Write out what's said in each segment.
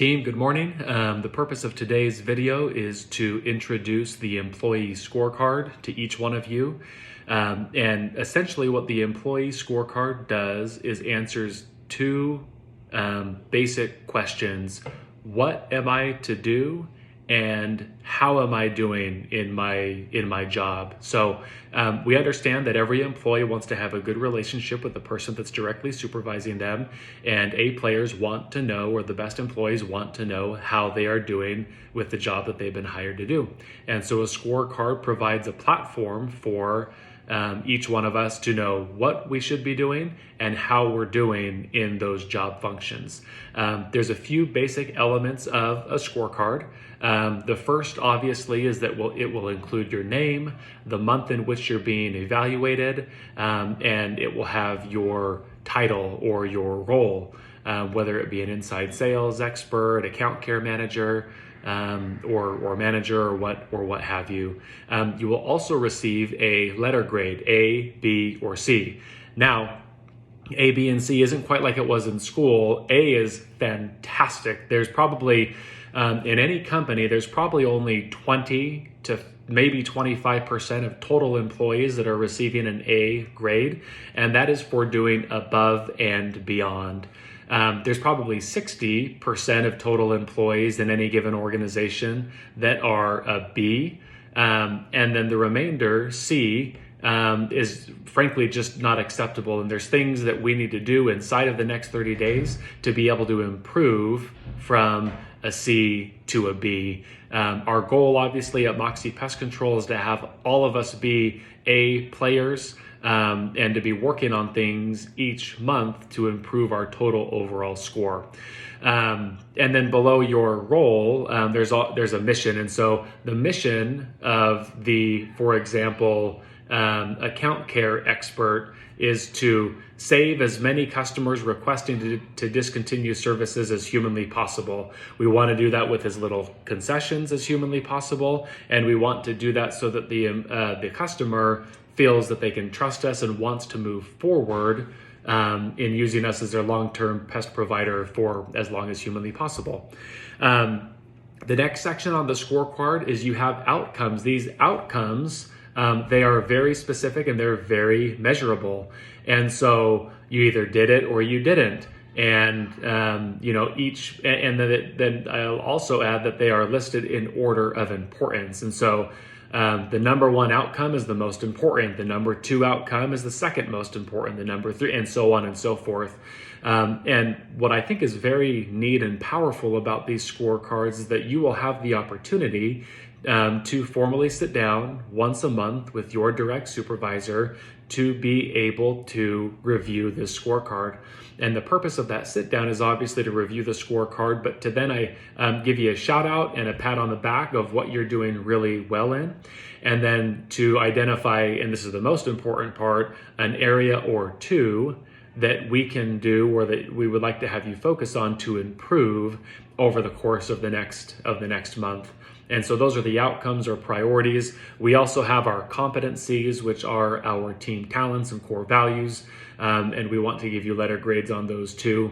Team, good morning. The purpose of today's video is to introduce the employee scorecard to each one of you. And essentially what the employee scorecard does is answers two basic questions. What am I to do? And how am I doing in my job? So we understand that every employee wants to have a good relationship with the person that's directly supervising them, and A players want to know, or the best employees want to know, how they are doing with the job that they've been hired to do. And so a scorecard provides a platform for each one of us to know what we should be doing and how we're doing in those job functions. There's a few basic elements of a scorecard. The first, obviously, is that it will include your name, the month in which you're being evaluated, and it will have your title or your role, whether it be an inside sales expert, account care manager, or manager, or what have you. You will also receive a letter grade, A, B, or C. Now, A, B, and C isn't quite like it was in school. A is fantastic. There's probably, in any company, there's probably only 20 to maybe 25% of total employees that are receiving an A grade, and that is for doing above and beyond. There's probably 60% of total employees in any given organization that are a B, and then the remainder, C, is frankly just not acceptable. And there's things that we need to do inside of the next 30 days to be able to improve from a C to a B. Our goal, obviously, at Moxie Pest Control is to have all of us be A players, and to be working on things each month to improve our total overall score. And then below your role, there's a mission. And so the mission of the, for example, account care expert is to save as many customers requesting to discontinue services as humanly possible. We want to do that with as little concessions as humanly possible, and we want to do that so that the customer feels that they can trust us and wants to move forward in using us as their long-term pest provider for as long as humanly possible. The next section on the scorecard is you have outcomes. These outcomes, they are very specific and they're very measurable. And so you either did it or you didn't. And then I'll also add that they are listed in order of importance. And so the number one outcome is the most important. The number two outcome is the second most important. The number three, and so on and so forth. And what I think is very neat and powerful about these scorecards is that you will have the opportunity to formally sit down once a month with your direct supervisor to be able to review this scorecard. And the purpose of that sit down is obviously to review the scorecard, but to then give you a shout out and a pat on the back of what you're doing really well in. And then to identify, and this is the most important part, an area or two that we can do or that we would like to have you focus on to improve over the course of the next month. And so those are the outcomes or priorities. We also have our competencies, which are our team talents and core values. And we want to give you letter grades on those too,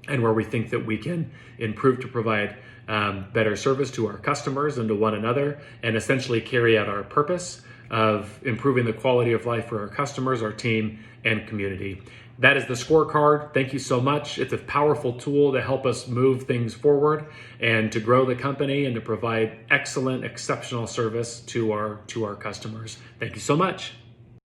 and where we think that we can improve to provide better service to our customers and to one another, and essentially carry out our purpose of improving the quality of life for our customers, our team, and community. That is the scorecard. Thank you so much. It's a powerful tool to help us move things forward and to grow the company and to provide excellent, exceptional service to our customers. Thank you so much.